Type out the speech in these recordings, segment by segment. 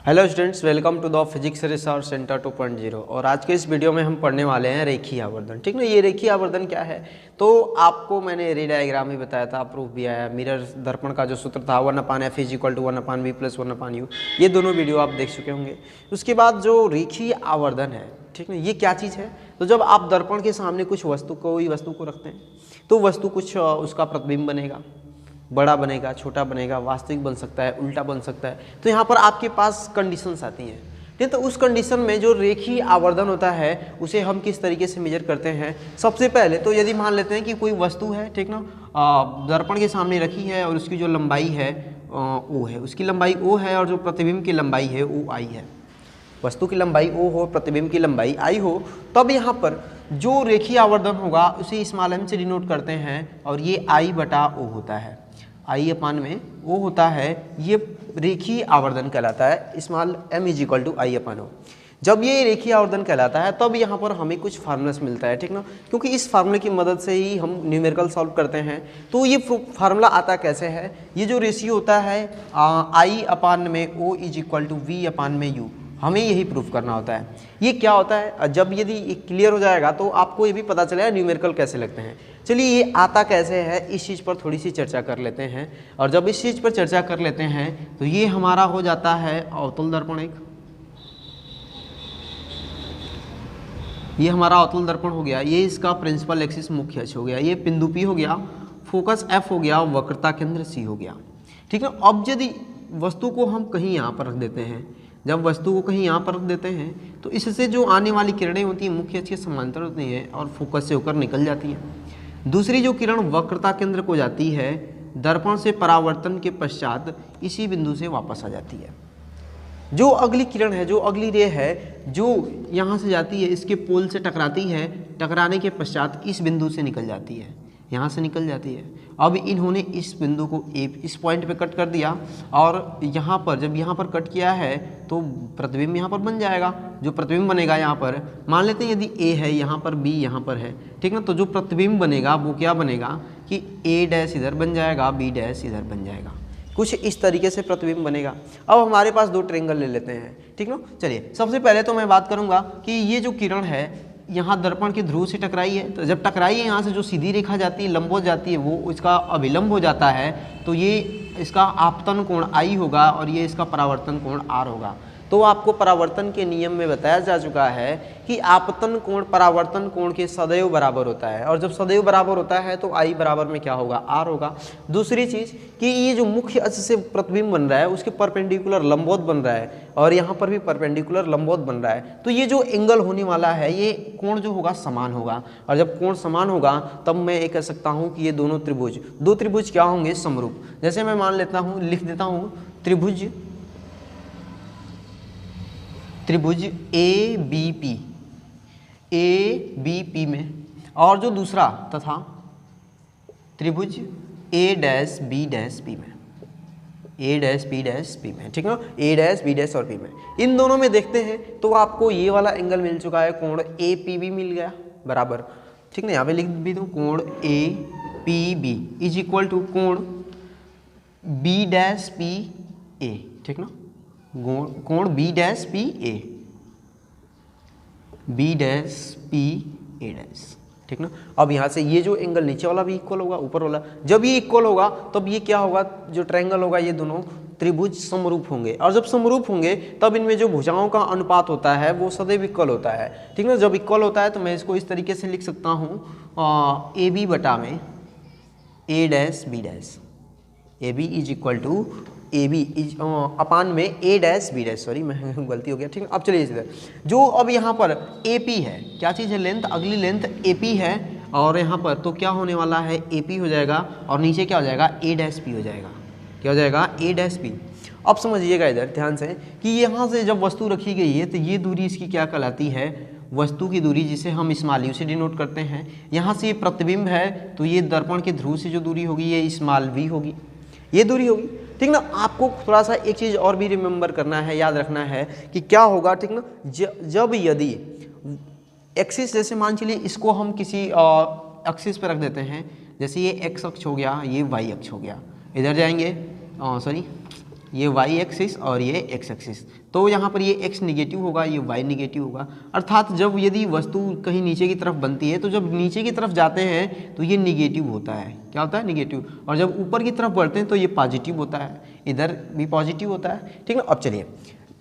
Hello students, welcome to the physics research centre 2.0। और आज के इस वीडियो में हम पढ़ने वाले हैं रेखीय आवर्धन। ठीक ना, ये रेखीय आवर्धन क्या है तो आपको मैंने रे डायग्राम भी बताया था, प्रूफ भी आया। मिरर दर्पण का जो सूत्र था 1/f = 1/v + 1/u, ये दोनों वीडियो आप देख चुके होंगे। उसके बाद जो रेखीय आवर्धन है, ठीक ना, ये क्या चीज़ है तो जब आप दर्पण के सामने कोई वस्तु को रखते हैं तो वस्तु कुछ उसका प्रतिबिंब बनेगा, बड़ा बनेगा, छोटा बनेगा, वास्तविक बन सकता है, उल्टा बन सकता है। तो यहाँ पर आपके पास कंडीशंस आती हैं, ठीक। तो उस कंडीशन में जो रेखीय आवर्धन होता है उसे हम किस तरीके से मेजर करते हैं। सबसे पहले तो यदि मान लेते हैं कि कोई वस्तु है, ठीक ना, दर्पण के सामने रखी है और उसकी जो लंबाई है ओ है, उसकी लंबाई ओ है और जो प्रतिबिंब की लंबाई है वो आई है। वस्तु की लंबाई ओ हो, प्रतिबिंब की लंबाई आई हो, तब यहाँ पर जो रेखीय आवर्धन होगा उसे स्मॉल m से डिनोट करते हैं और ये I/O होता है। I/O होता है, ये रेखीय आवर्धन कहलाता है। Small m = I/O। जब ये रेखीय आवर्धन कहलाता है तब यहाँ पर हमें कुछ फार्मूलास मिलता है, ठीक ना, क्योंकि इस फार्मूले की मदद से ही हम न्यूमेरिकल सॉल्व करते हैं। तो ये फार्मूला आता कैसे है, ये जो रेशियो होता है I/O = V/u, हमें यही प्रूफ करना होता है। ये क्या होता है, जब यदि क्लियर हो जाएगा तो आपको ये भी पता चलेगा न्यूमेरिकल कैसे लगते हैं। चलिए, ये आता कैसे है इस चीज़ पर थोड़ी सी चर्चा कर लेते हैं। और जब इस चीज़ पर चर्चा कर लेते हैं तो ये हमारा हो जाता है अवतल दर्पण। ये हमारा अवतल दर्पण हो गया, ये इसका प्रिंसिपल एक्सिस मुख्य अक्ष हो गया, ये बिंदु P हो गया, फोकस F हो गया, वक्रता केंद्र C हो गया, ठीक है। अब यदि वस्तु को हम कहीं यहाँ पर रख देते हैं, जब वस्तु को कहीं यहाँ पर रख देते हैं तो इससे जो आने वाली किरणें होती हैं मुख्य अक्ष के समांतर होती हैं और फोकस से होकर निकल जाती हैं। दूसरी जो किरण वक्रता केंद्र को जाती है, दर्पण से परावर्तन के पश्चात इसी बिंदु से वापस आ जाती है। जो अगली किरण है, जो अगली रे है, जो यहाँ से जाती है, इसके पोल से टकराती है, टकराने के पश्चात इस बिंदु से निकल जाती है, यहाँ से निकल जाती है। अब इन्होंने इस बिंदु को इस पॉइंट पे कट कर दिया और यहाँ पर जब यहाँ पर कट किया है तो प्रतिबिंब यहाँ पर बन जाएगा। जो प्रतिबिंब बनेगा यहाँ पर, मान लेते हैं यदि A है यहाँ पर, B यहाँ पर है, ठीक ना, तो जो प्रतिबिंब बनेगा वो क्या बनेगा कि A' इधर बन जाएगा, B' इधर बन जाएगा। कुछ इस तरीके से प्रतिबिंब बनेगा। अब हमारे पास दो ट्रायंगल ले लेते हैं, ठीक ना। चलिए, सबसे पहले तो मैं बात करूँगा कि ये जो किरण है यहाँ दर्पण के ध्रुव से टकराई है, तो जब टकराई है यहाँ से जो सीधी रेखा जाती है, लंबवत जाती है, वो इसका अभिलंब हो जाता है, तो ये इसका आपतन कोण I होगा और ये इसका परावर्तन कोण R होगा। तो आपको परावर्तन के नियम में बताया जा चुका है कि आपतन कोण परावर्तन कोण के सदैव बराबर होता है, और जब सदैव बराबर होता है तो I बराबर में क्या होगा, R होगा। दूसरी चीज़ कि ये जो मुख्य अक्ष से प्रतिबिंब बन रहा है उसके परपेंडिकुलर लंबवत बन रहा है और यहाँ पर भी परपेंडिकुलर लंबवत बन रहा है, तो ये जो एंगल होने वाला है ये कोण जो होगा समान होगा। और जब कोण समान होगा तब मैं ये कह सकता हूँ कि ये दोनों त्रिभुज, दो त्रिभुज क्या होंगे, समरूप। जैसे मैं मान लेता हूँ, लिख देता हूँ त्रिभुज ABP में, और जो दूसरा तथा त्रिभुज A'-B' में, A'-B' में, ठीक ना, A'-B' और P में। इन दोनों में देखते हैं तो आपको ये वाला एंगल मिल चुका है, कोण APB मिल गया बराबर, ठीक ना। यहाँ पे लिख भी दूँ कोण APB = कोण B'-PA, ठीक ना, कोण B'-PA, B'-PA', ठीक ना। अब यहाँ से ये जो एंगल नीचे वाला भी इक्वल होगा ऊपर वाला, जब ये इक्वल होगा तब ये क्या होगा, जो ट्रायंगल होगा ये दोनों त्रिभुज समरूप होंगे। और जब समरूप होंगे तब इनमें जो भुजाओं का अनुपात होता है वो सदैव इक्वल होता है, ठीक ना। जब इक्वल होता है तो मैं इसको इस तरीके से लिख सकता हूँ AB बटा में A'-B', AB = AB अपान में A'-B', सॉरी मैं गलती हो गया, ठीक है। अब चलिए इधर जो अब यहाँ पर AP है, क्या चीज़ है, लेंथ, अगली लेंथ AP है, और यहाँ पर तो क्या होने वाला है, AP हो जाएगा और नीचे क्या हो जाएगा, A'-P हो जाएगा। क्या हो जाएगा, A'-P। अब समझिएगा इधर ध्यान से कि यहाँ से जब वस्तु रखी गई है तो ये दूरी इसकी क्या कहलाती है, वस्तु की दूरी, जिसे हम स्मॉल u से डिनोट करते हैं। यहाँ से ये प्रतिबिंब है तो ये दर्पण के ध्रुव से जो दूरी होगी ये स्मॉल v होगी, ये दूरी होगी, ठीक ना। आपको थोड़ा सा एक चीज़ और भी रिमेंबर करना है, याद रखना है कि क्या होगा, ठीक ना, जब यदि एक्सिस, जैसे मान चलिए इसको हम किसी एक्सिस पर रख देते हैं, जैसे ये x अक्ष हो गया, ये y अक्ष हो गया, इधर जाएंगे, सॉरी ये वाई एक्सिस और ये एक्स एक्सिस। तो यहाँ पर ये एक्स निगेटिव होगा, ये वाई निगेटिव होगा। अर्थात जब यदि वस्तु कहीं नीचे की तरफ बनती है तो जब नीचे की तरफ जाते हैं तो ये निगेटिव होता है। क्या होता है? निगेटिव। और जब ऊपर की तरफ बढ़ते हैं तो ये पॉजिटिव होता है, इधर भी पॉजिटिव होता है। ठीक है। अब चलिए,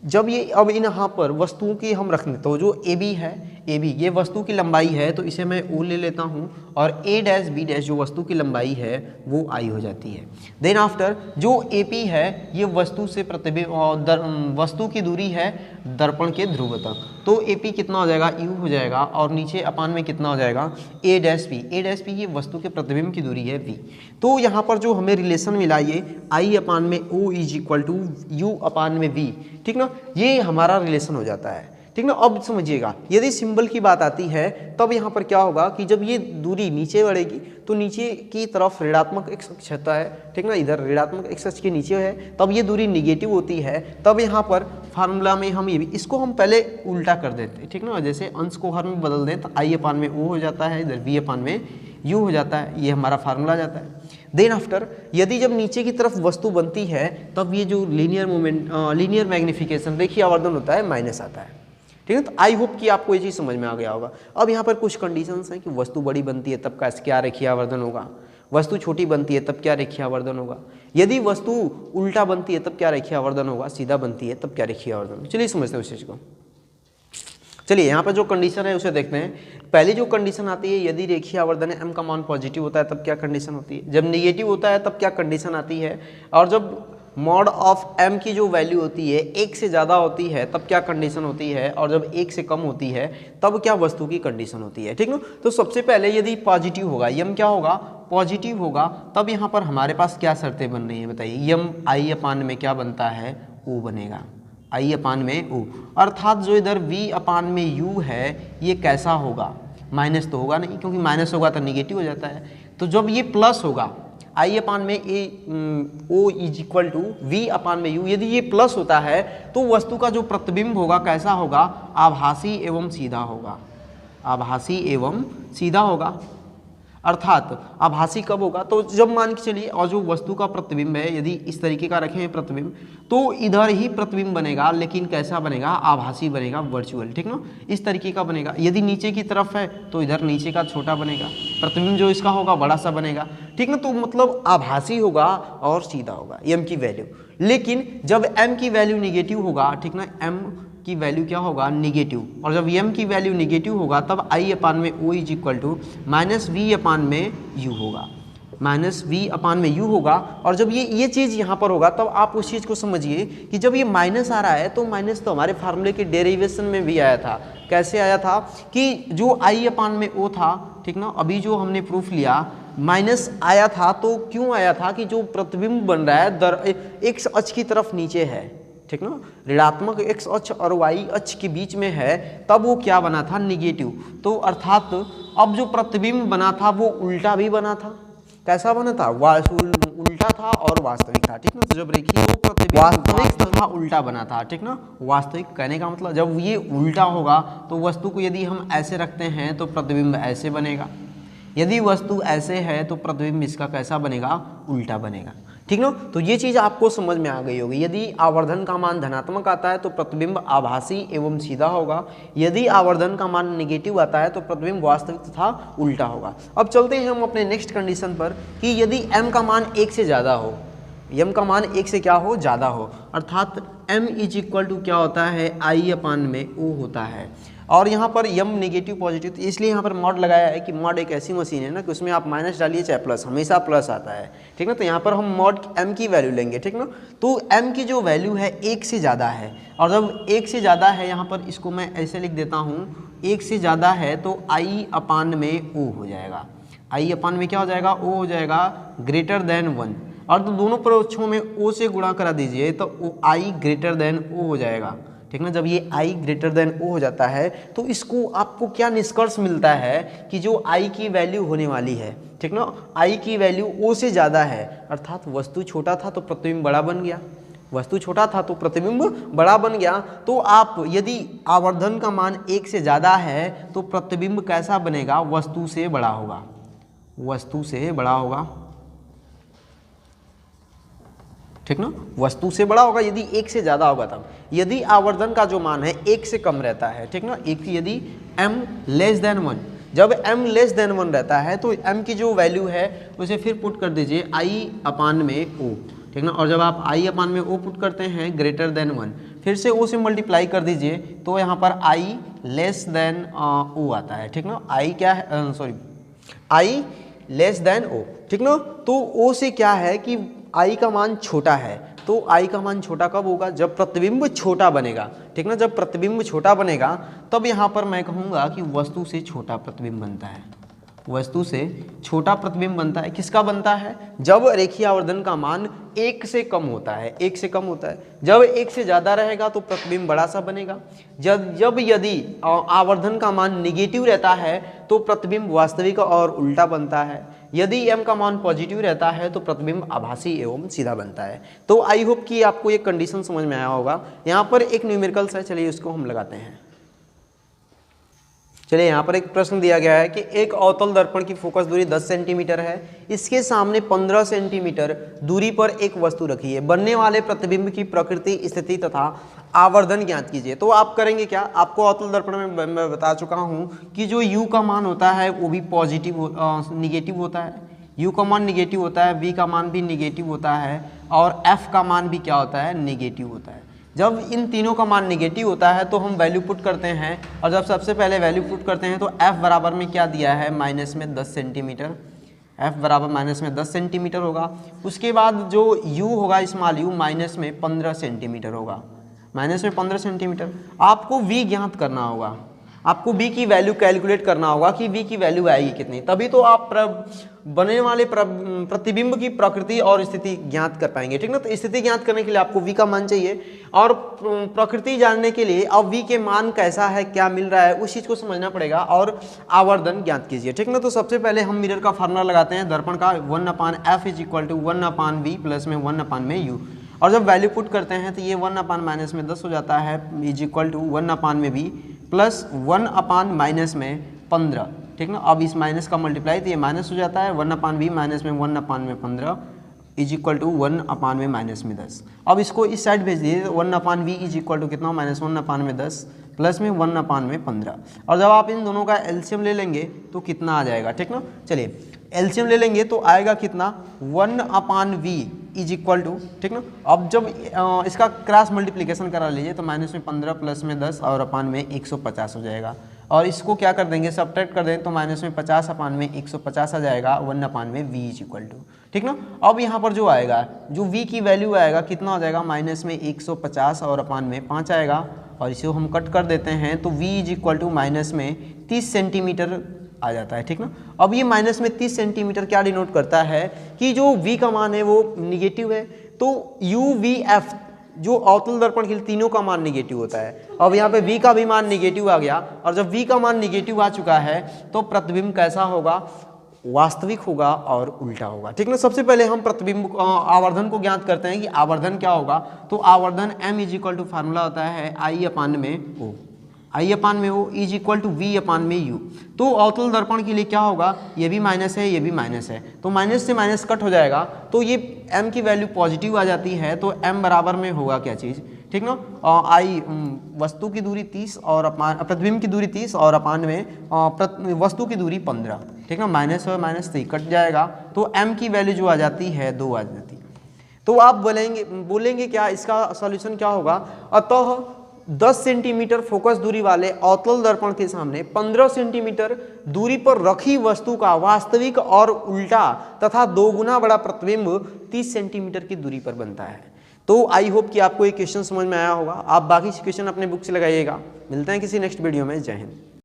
जब ये अब यहाँ पर वस्तुओं की हम रखने, तो जो ए बी है, ए बी ये वस्तु की लंबाई है, तो इसे मैं ओ ले लेता हूँ, और ए डैश बी डैश जो वस्तु की लंबाई है वो आई हो जाती है। देन आफ्टर जो ए पी है ये वस्तु से प्रतिबिंब और वस्तु की दूरी है दर्पण के ध्रुव तक। तो ए पी कितना हो जाएगा? यू हो जाएगा, और नीचे अपान में कितना हो जाएगा? ए डैश पी। ए डैश पी ये वस्तु के प्रतिबिंब की दूरी है वी। तो यहाँ पर जो हमें रिलेशन मिला ये आई अपान में O is equal to U upon में वी। ठीक ना, ये हमारा रिलेशन हो जाता है। ठीक ना। अब समझिएगा, यदि सिंबल की बात आती है तब यहाँ पर क्या होगा कि जब ये दूरी नीचे बढ़ेगी तो नीचे की तरफ ऋणात्मक एक्स अक्ष होता है। ठीक ना, इधर ऋणात्मक एक्स अक्ष के नीचे है, तब ये दूरी निगेटिव होती है। तब यहाँ पर फार्मूला में हम ये भी इसको हम पहले उल्टा कर देते हैं। ठीक ना, जैसे अंश को हर में बदल दें तो आई अपान में ओ हो जाता है, इधर वी अपान में यू हो जाता है। ये हमारा फार्मूला जाता है। देन आफ्टर यदि जब नीचे की तरफ वस्तु बनती है तब ये जो लीनियर मोमेंट लीनियर मैग्निफिकेशन रेखीय आवर्धन होता है माइनस आता है। ठीक है। तो आई होप कि आपको ये चीज़ समझ में आ गया होगा। अब यहाँ पर कुछ कंडीशंस हैं कि वस्तु बड़ी बनती है तब क्या रेखीय आवर्धन होगा, वस्तु छोटी बनती है तब क्या रेखीय आवर्धन होगा, यदि वस्तु उल्टा बनती है तब क्या रेखीय आवर्धन होगा, सीधा बनती है तब क्या रेखीय आवर्धन होगा। चलिए समझते हैं उस चीज़ को। चलिए यहाँ पर जो कंडीशन है उसे देखते हैं। पहली जो कंडीशन आती है, यदि रेखीय आवर्धन है, एम का मान पॉजिटिव होता है तब क्या कंडीशन होती है, जब नेगेटिव होता है तब क्या कंडीशन आती है, और जब मॉड ऑफ एम की जो वैल्यू होती है एक से ज़्यादा होती है तब क्या कंडीशन होती है, और जब एक से कम होती है तब क्या वस्तु की कंडीशन होती है। ठीक ना। तो सबसे पहले यदि पॉजिटिव होगा, यम क्या होगा? पॉजिटिव होगा, तब यहाँ पर हमारे पास क्या शर्तें बन रही हैं बताइए। यम आई अपान में क्या बनता है? ओ बनेगा, आई अपान में ओ। अर्थात जो इधर वी अपान में यू है ये कैसा होगा? माइनस तो होगा नहीं, क्योंकि माइनस होगा तो निगेटिव हो जाता है। तो जब ये प्लस होगा, आई अपान में ए O is equal to V upon में यू, यदि ये प्लस होता है तो वस्तु का जो प्रतिबिंब होगा कैसा होगा? आभासी एवं सीधा होगा, आभासी एवं सीधा होगा। अर्थात आभासी कब होगा? तो जब मान के चलिए, और जो वस्तु का प्रतिबिंब है यदि इस तरीके का रखें प्रतिबिंब, तो इधर ही प्रतिबिंब बनेगा, लेकिन कैसा बनेगा? आभासी बनेगा, वर्चुअल। ठीक ना, इस तरीके का बनेगा। यदि नीचे की तरफ है तो इधर नीचे का छोटा बनेगा, प्रतिबिंब जो इसका होगा बड़ा सा बनेगा। ठीक ना, तो मतलब आभासी होगा और सीधा होगा एम की वैल्यू। लेकिन जब एम की वैल्यू निगेटिव होगा, ठीक ना, एम की वैल्यू क्या होगा? निगेटिव। और जब एम की वैल्यू निगेटिव होगा तब आई अपान में O is equal to minus v upon में यू होगा, माइनस वी अपान में यू होगा। और जब ये चीज़ यहाँ पर होगा तब आप उस चीज़ को समझिए कि जब ये माइनस आ रहा है तो माइनस तो हमारे फार्मूले के डेरिवेशन में भी आया था। कैसे आया था कि जो आई अपान में ओ था, ठीक ना, अभी जो हमने प्रूफ लिया माइनस आया था, तो क्यों आया था कि जो प्रतिबिंब बन रहा है एक्स अक्ष की तरफ नीचे है। ठीक ना, ऋणात्मक एक्स अक्ष और वाई अक्ष के बीच में है, तब वो क्या बना था? निगेटिव। तो अर्थात अब जो प्रतिबिंब बना था वो उल्टा भी बना था। कैसा बना था? उल्टा था और वास्तविक था। ठीक ना, तो जब रेखीय तो प्रतिबिंब वास्तविक तथा उल्टा बना था। ठीक ना, वास्तविक कहने का मतलब जब ये उल्टा होगा तो वस्तु को यदि हम ऐसे रखते हैं तो प्रतिबिंब ऐसे बनेगा, यदि वस्तु ऐसे है तो प्रतिबिंब इसका कैसा बनेगा? उल्टा बनेगा। ठीक ना, तो ये चीज़ आपको समझ में आ गई होगी। यदि आवर्धन का मान धनात्मक आता है तो प्रतिबिंब आभासी एवं सीधा होगा, यदि आवर्धन का मान नेगेटिव आता है तो प्रतिबिंब वास्तविक तथा उल्टा होगा। अब चलते हैं हम अपने नेक्स्ट कंडीशन पर कि यदि m का मान 1 से ज़्यादा हो, m का मान 1 से क्या हो? ज़्यादा हो, अर्थात m इज इक्वल टू क्या होता है? आई अपान में o होता है। और यहाँ पर यम नेगेटिव पॉजिटिव, तो इसलिए यहाँ पर मॉड लगाया है कि मॉड एक ऐसी मशीन है ना कि उसमें आप माइनस डालिए चाहे प्लस, हमेशा प्लस आता है। ठीक ना, तो यहाँ पर हम मॉड एम की वैल्यू लेंगे। ठीक ना, तो एम की जो वैल्यू है 1 से ज़्यादा है, और जब 1 से ज़्यादा है यहाँ पर इसको मैं ऐसे लिख देता हूँ, 1 से ज़्यादा है तो आई अपान में ओ हो जाएगा। आई अपान में क्या हो जाएगा? ओ हो जाएगा ग्रेटर देन 1। और तो दोनों पक्षों में ओ से गुणा करा दीजिए तो आई ग्रेटर देन ओ हो जाएगा। ठीक ना, जब ये i ग्रेटर देन ओ हो जाता है तो इसको आपको क्या निष्कर्ष मिलता है कि जो i की वैल्यू होने वाली है, ठीक ना, i की वैल्यू o से ज़्यादा है, अर्थात वस्तु छोटा था तो प्रतिबिंब बड़ा बन गया, वस्तु छोटा था तो प्रतिबिंब बड़ा बन गया। तो आप यदि आवर्धन का मान 1 से ज़्यादा है तो प्रतिबिंब कैसा बनेगा? वस्तु से बड़ा होगा, वस्तु से बड़ा होगा। ठीक ना, वस्तु से बड़ा होगा यदि 1 से ज़्यादा होगा तब। यदि आवर्धन का जो मान है 1 से कम रहता है, ठीक ना, एक यदि m लेस देन 1, जब m लेस देन 1 रहता है तो m की जो वैल्यू है उसे फिर पुट कर दीजिए i अपान में o, ठीक ना, और जब आप i अपान में o पुट करते हैं ग्रेटर देन 1, फिर से o से मल्टीप्लाई कर दीजिए तो यहाँ पर i लेस देन o आता है, ठीक ना, i क्या है, sorry i less than o, ठीक ना। तो o से क्या है कि i का मान छोटा है, तो i का मान छोटा कब होगा, जब प्रतिबिंब छोटा बनेगा, ठीक ना, जब प्रतिबिंब छोटा बनेगा तब यहाँ पर मैं कहूँगा कि वस्तु से छोटा प्रतिबिंब बनता है, वस्तु से छोटा प्रतिबिंब बनता है। किसका बनता है, जब रेखीय आवर्धन का मान 1 से कम होता है, 1 से कम होता है। जब 1 से ज़्यादा रहेगा तो प्रतिबिंब बड़ा सा बनेगा। जब यदि आवर्धन का मान निगेटिव रहता है तो प्रतिबिंब वास्तविक और उल्टा बनता है। यदि m का मान पॉजिटिव रहता है तो प्रतिबिंब आभासी एवं सीधा बनता है। तो आई होप कि आपको ये कंडीशन समझ में आया होगा। यहाँ पर एक न्यूमेरिकल्स है, चलिए उसको हम लगाते हैं। चलिए यहाँ पर एक प्रश्न दिया गया है कि एक अवतल दर्पण की फोकस दूरी 10 सेंटीमीटर है, इसके सामने 15 सेंटीमीटर दूरी पर एक वस्तु रखी है, बनने वाले प्रतिबिंब की प्रकृति, स्थिति तथा आवर्धन ज्ञात कीजिए। तो आप करेंगे क्या, आपको अवतल दर्पण में मैं बता चुका हूँ कि जो u का मान होता है वो भी निगेटिव होता है, u का मान निगेटिव होता है, v का मान भी निगेटिव होता है और f का मान भी क्या होता है, निगेटिव होता है। जब इन तीनों का मान निगेटिव होता है तो हम वैल्यू पुट करते हैं, और जब सबसे पहले वैल्यू पुट करते हैं तो f बराबर में क्या दिया है, माइनस में 10 सेंटीमीटर, f बराबर माइनस में 10 सेंटीमीटर होगा। उसके बाद जो u होगा स्मॉल u माइनस में 15 सेंटीमीटर होगा, माइनस में 15 सेंटीमीटर। आपको v ज्ञात करना होगा, आपको v की वैल्यू कैलकुलेट करना होगा कि v की वैल्यू आएगी कितनी, तभी तो आप बनने वाले प्रतिबिंब की प्रकृति और स्थिति ज्ञात कर पाएंगे, ठीक ना। तो स्थिति ज्ञात करने के लिए आपको v का मान चाहिए और प्रकृति जानने के लिए अब v के मान कैसा है, क्या मिल रहा है, उस चीज़ को समझना पड़ेगा और आवर्धन ज्ञात कीजिए, ठीक ना। तो सबसे पहले हम मिरर का फार्मूला लगाते हैं, दर्पण का 1/f is equal to 1/v plus में 1/u, और जब वैल्यू पुट करते हैं तो ये 1/- में 10 हो जाता है is equal to 1/v plus 1/- में 15, ठीक ना। अब इस माइनस का मल्टीप्लाई तो ये माइनस हो जाता है 1/v माइनस में 1/में 15 इज इक्वल टू 1/में में 10। अब इसको इस साइड भेज दीजिए, 1/v इज इक्वल टू कितना, माइनस 1/में 10 प्लस में 1/में 15, और जब आप इन दोनों का एलसीएम ले लेंगे तो कितना आ जाएगा, ठीक ना। चलिए एलसीएम ले लेंगे तो आएगा कितना, 1/v इज इक्वल टू, ठीक ना। अब जब इसका क्रॉस मल्टीप्लिकेशन करा लीजिए तो माइनस में 15 प्लस में 10 और अपान में 150 हो जाएगा, और इसको क्या कर देंगे, सब्ट्रैक्ट कर दें तो माइनस में 50 अपान में 150 आ जाएगा 1/v इज इक्वल टू, ठीक ना। अब यहाँ पर जो आएगा, जो v की वैल्यू आएगा कितना हो जाएगा, माइनस में 150 और अपान में 5 आएगा, और इसे हम कट कर देते हैं तो v is equal to minus में 30 सेंटीमीटर आ जाता है, ठीक ना। अब ये माइनस में 30 सेंटीमीटर क्या डिनोट करता है कि जो v का मान है वो निगेटिव है, तो UVF जो अवतल दर्पण के तीनों का मान निगेटिव होता है। अब यहाँ पे v का भी मान निगेटिव आ गया, और जब v का मान निगेटिव आ चुका है तो प्रतिबिंब कैसा होगा, वास्तविक होगा और उल्टा होगा, ठीक ना। सबसे पहले हम प्रतिबिंब आवर्धन को ज्ञात करते हैं कि आवर्धन क्या होगा, तो आवर्धन m is equal to formula होता है I/o, I/o is equal to v/u। तो अवतल दर्पण के लिए क्या होगा, ये भी माइनस है, ये भी माइनस है, तो माइनस से माइनस कट हो जाएगा, तो ये m की वैल्यू पॉजिटिव आ जाती है, तो m बराबर में होगा क्या चीज़, ठीक ना, वस्तु की दूरी 30 और प्रतिबिंब की दूरी 30 और अपान में वस्तु की दूरी 15, ठीक ना। माइनस और माइनस 3 कट जाएगा, तो m की वैल्यू जो आ जाती है 2 आ जाती है। तो आप बोलेंगे क्या, इसका सॉल्यूशन क्या होगा, अतः 10 सेंटीमीटर फोकस दूरी वाले अवतल दर्पण के सामने 15 सेंटीमीटर दूरी पर रखी वस्तु का वास्तविक और उल्टा तथा 2 गुना बड़ा प्रतिबिंब 30 सेंटीमीटर की दूरी पर बनता है। तो आई होप कि आपको ये क्वेश्चन समझ में आया होगा। आप बाकी क्वेश्चन अपने बुक से लगाइएगा। मिलते हैं किसी नेक्स्ट वीडियो में। जय हिंद।